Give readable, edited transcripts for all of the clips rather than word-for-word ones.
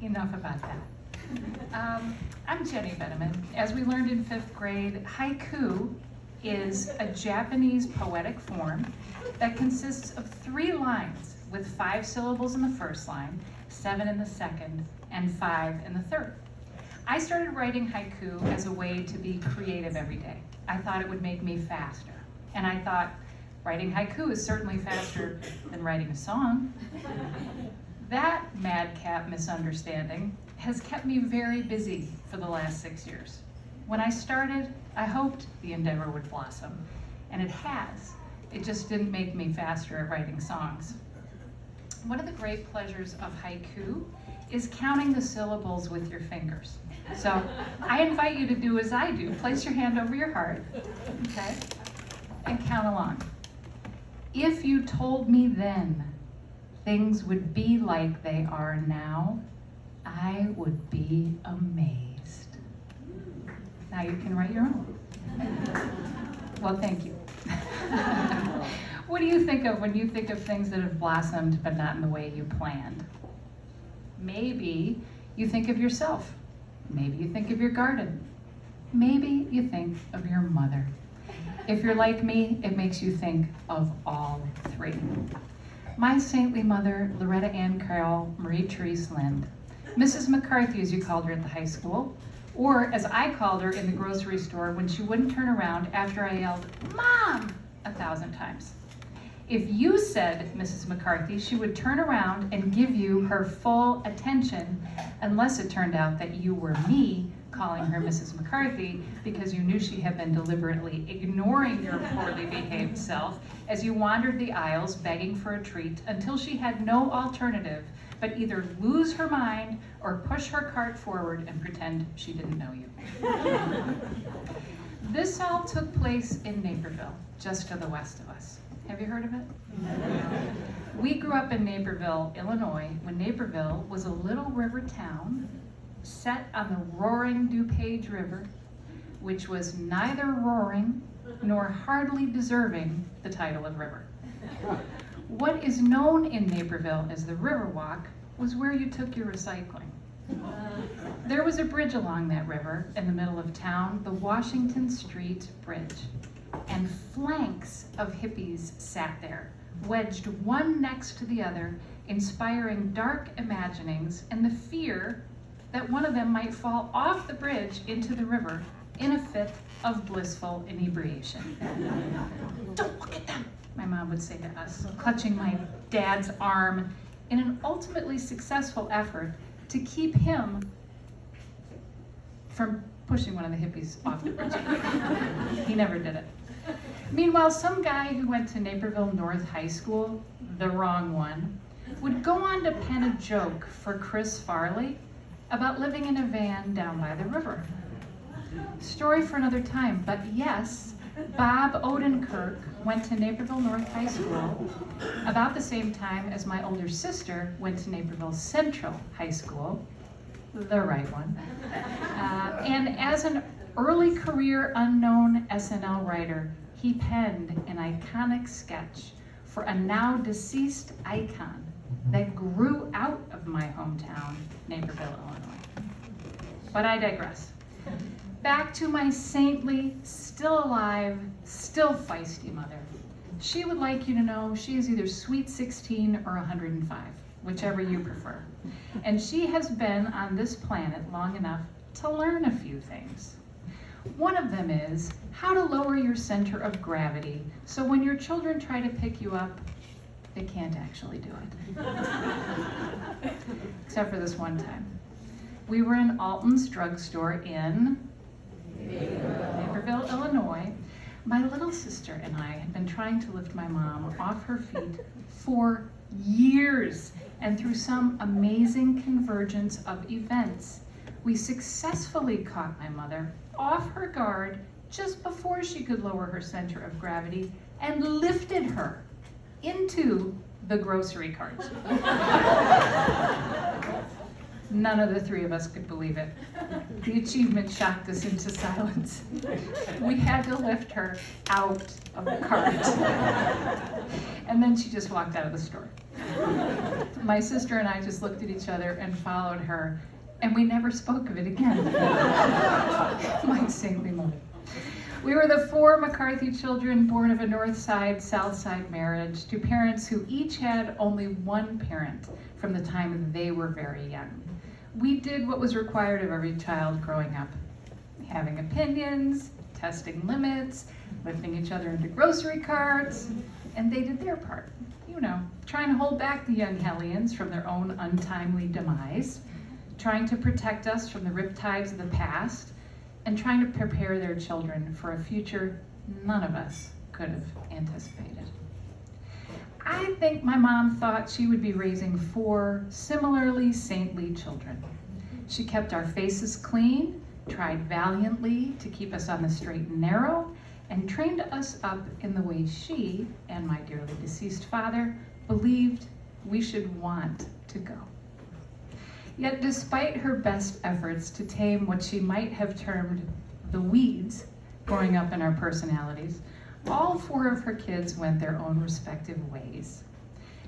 enough about that. I'm Jenny Bienemann. As we learned in 5th grade, haiku is a Japanese poetic form that consists of 3 lines with 5 syllables in the first line, 7 in the second, and 5 in the third. I started writing haiku as a way to be creative every day. I thought it would make me faster. And I thought, writing haiku is certainly faster than writing a song. That madcap misunderstanding has kept me very busy for the last 6 years. When I started, I hoped the endeavor would blossom, and it has. It just didn't make me faster at writing songs. One of the great pleasures of haiku is counting the syllables with your fingers. So I invite you to do as I do. Place your hand over your heart, okay, and count along. If you told me then things would be like they are now, I would be amazed. Now you can write your own. Well, thank you. What do you think of when you think of things that have blossomed but not in the way you planned? Maybe you think of yourself. Maybe you think of your garden. Maybe you think of your mother. If you're like me, it makes you think of all 3. My saintly mother, Loretta Ann Carroll Marie Therese Lind. Mrs. McCarthy, as you called her at the high school, or as I called her in the grocery store when she wouldn't turn around after I yelled, "Mom!" 1,000 times. If you said Mrs. McCarthy, she would turn around and give you her full attention, unless it turned out that you were me calling her Mrs. McCarthy because you knew she had been deliberately ignoring your poorly behaved self as you wandered the aisles begging for a treat until she had no alternative but either lose her mind or push her cart forward and pretend she didn't know you. This all took place in Naperville, just to the west of us. Have you heard of it? We grew up in Naperville, Illinois, when Naperville was a little river town set on the roaring DuPage River, which was neither roaring nor hardly deserving the title of river. What is known in Naperville as the Riverwalk was where you took your recycling. There was a bridge along that river in the middle of town, the Washington Street Bridge, and flanks of hippies sat there, wedged one next to the other, inspiring dark imaginings and the fear that one of them might fall off the bridge into the river in a fit of blissful inebriation. "Don't look at them," my mom would say to us, clutching my dad's arm in an ultimately successful effort to keep him from pushing one of the hippies off the bridge. He never did it. Meanwhile, some guy who went to Naperville North High School, the wrong one, would go on to pen a joke for Chris Farley about living in a van down by the river. Story for another time, but yes, Bob Odenkirk went to Naperville North High School about the same time as my older sister went to Naperville Central High School, the right one. And as an early career unknown SNL writer, he penned an iconic sketch for a now deceased icon that grew out of my hometown, Naperville, Illinois. But I digress. Back to my saintly, still alive, still feisty mother. She would like you to know she is either sweet 16 or 105, whichever you prefer. And she has been on this planet long enough to learn a few things. One of them is how to lower your center of gravity so when your children try to pick you up, they can't actually do it. Except for this one time. We were in Alton's drugstore in Naperville, Illinois. My little sister and I had been trying to lift my mom off her feet for years, and through some amazing convergence of events, we successfully caught my mother off her guard just before she could lower her center of gravity and lifted her into the grocery cart. None of the 3 of us could believe it. The achievement shocked us into silence. We had to lift her out of the cart. And then she just walked out of the store. My sister and I just looked at each other and followed her, and we never spoke of it again. My saintly mother. We were the 4 McCarthy children born of a North Side, South Side marriage to parents who each had only one parent from the time they were very young. We did what was required of every child growing up. Having opinions, testing limits, lifting each other into grocery carts, and they did their part. You know, trying to hold back the young Hellions from their own untimely demise, trying to protect us from the riptides of the past, and trying to prepare their children for a future none of us could have anticipated. I think my mom thought she would be raising 4 similarly saintly children. She kept our faces clean, tried valiantly to keep us on the straight and narrow, and trained us up in the way she and my dearly deceased father believed we should want to go. Yet despite her best efforts to tame what she might have termed the weeds growing up in our personalities, all 4 of her kids went their own respective ways.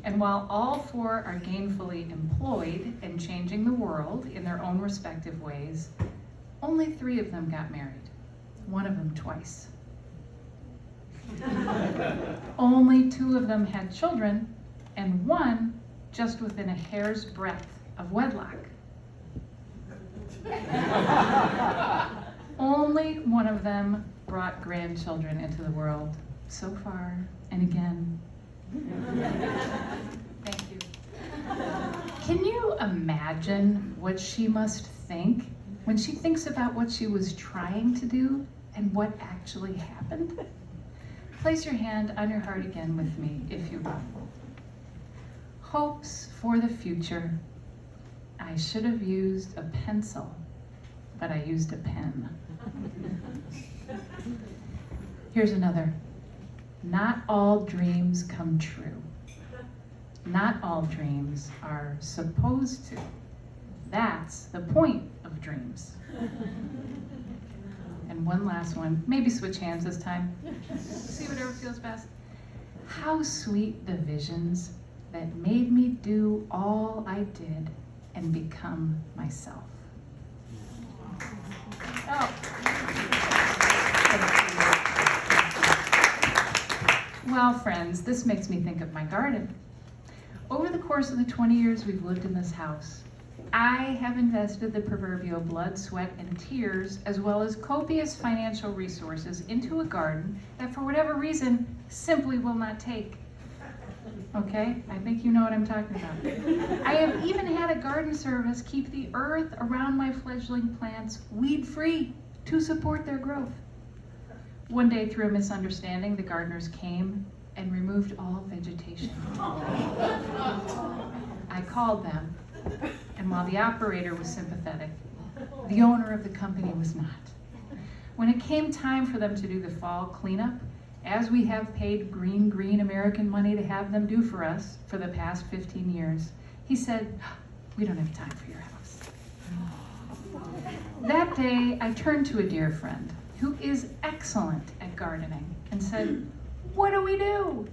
And while all 4 are gainfully employed and changing the world in their own respective ways, only 3 of them got married, one of them twice. Only 2 of them had children, and one just within a hair's breadth of wedlock. Only one of them brought grandchildren into the world so far and again. Thank you. Can you imagine what she must think when she thinks about what she was trying to do and what actually happened? Place your hand on your heart again with me, if you will. Hopes for the future. I should have used a pencil, but I used a pen. Here's another. Not all dreams come true. Not all dreams are supposed to. That's the point of dreams. And one last one. Maybe switch hands this time. See whatever feels best. How sweet the visions that made me do all I did and become myself. Oh. Well, friends, this makes me think of my garden. Over the course of the 20 years we've lived in this house, I have invested the proverbial blood, sweat, and tears, as well as copious financial resources into a garden that, for whatever reason, simply will not take. Okay? I think you know what I'm talking about. I have even had a garden service keep the earth around my fledgling plants weed-free to support their growth. One day, through a misunderstanding, the gardeners came and removed all vegetation. I called them, and while the operator was sympathetic, the owner of the company was not. When it came time for them to do the fall cleanup, as we have paid green American money to have them do for us for the past 15 years, he said, "We don't have time for your house." That day, I turned to a dear friend who is excellent at gardening and said, "What do we do?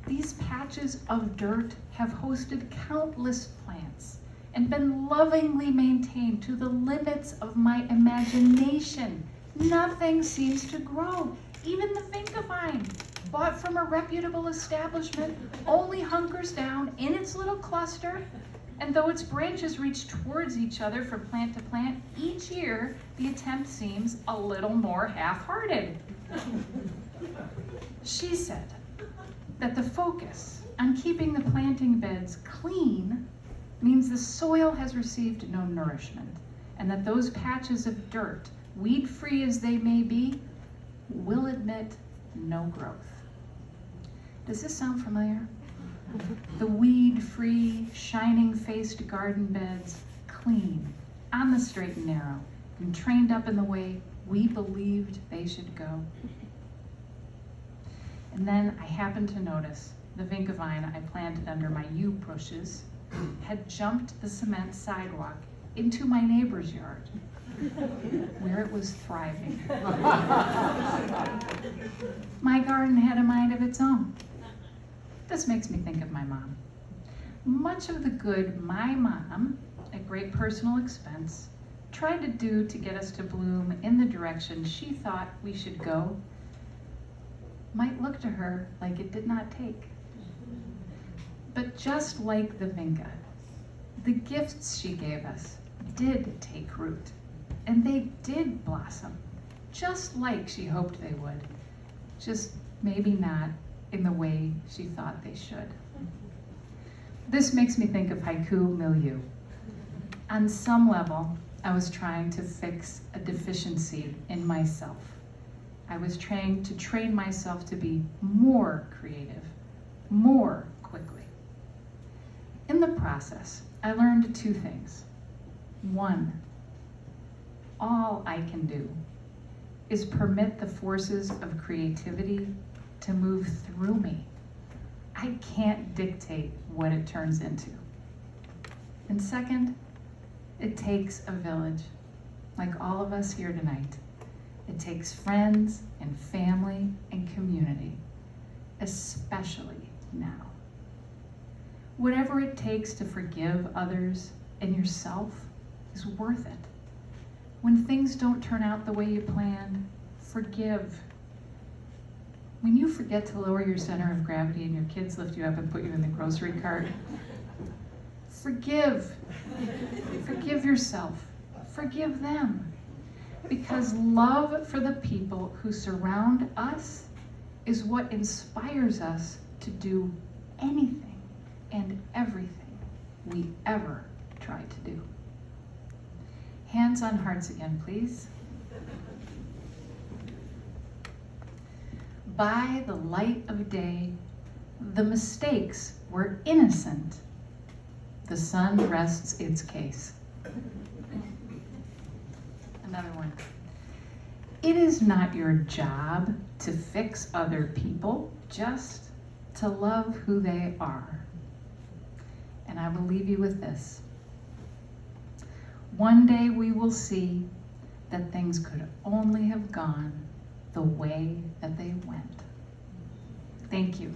These patches of dirt have hosted countless plants and been lovingly maintained to the limits of my imagination. Nothing seems to grow. Even the vinca vine, bought from a reputable establishment, only hunkers down in its little cluster, and though its branches reach towards each other from plant to plant, each year the attempt seems a little more half-hearted." She said that the focus on keeping the planting beds clean means the soil has received no nourishment, and that those patches of dirt, weed-free as they may be, will admit no growth. Does this sound familiar? The weed-free, shining-faced garden beds, clean, on the straight and narrow, and trained up in the way we believed they should go. And then I happened to notice the vinca vine I planted under my yew bushes had jumped the cement sidewalk into my neighbor's yard, where it was thriving. My garden had a mind of its own. This makes me think of my mom. much of the good my mom, at great personal expense, tried to do to get us to bloom in the direction she thought we should go might look to her like it did not take. But just like the vinca, the gifts she gave us did take root, and they did blossom, just like she hoped they would, just maybe not in the way she thought they should. This makes me think of haiku milieu. On some level, I was trying to fix a deficiency in myself. I was trying to train myself to be more creative, more quickly. In the process, I learned two things. One, all I can do is permit the forces of creativity to move through me. I can't dictate what it turns into. And second, it takes a village, like all of us here tonight. It takes friends and family and community, especially now. Whatever it takes to forgive others and yourself is worth it. When things don't turn out the way you planned, forgive. When you forget to lower your center of gravity and your kids lift you up and put you in the grocery cart, forgive. Forgive yourself. Forgive them. Because love for the people who surround us is what inspires us to do anything and everything we ever try to do. Hands on hearts again, please. By the light of day, the mistakes were innocent. The sun rests its case. Another one. It is not your job to fix other people, just to love who they are. And I will leave you with this. One day we will see that things could only have gone the way that they went. Thank you.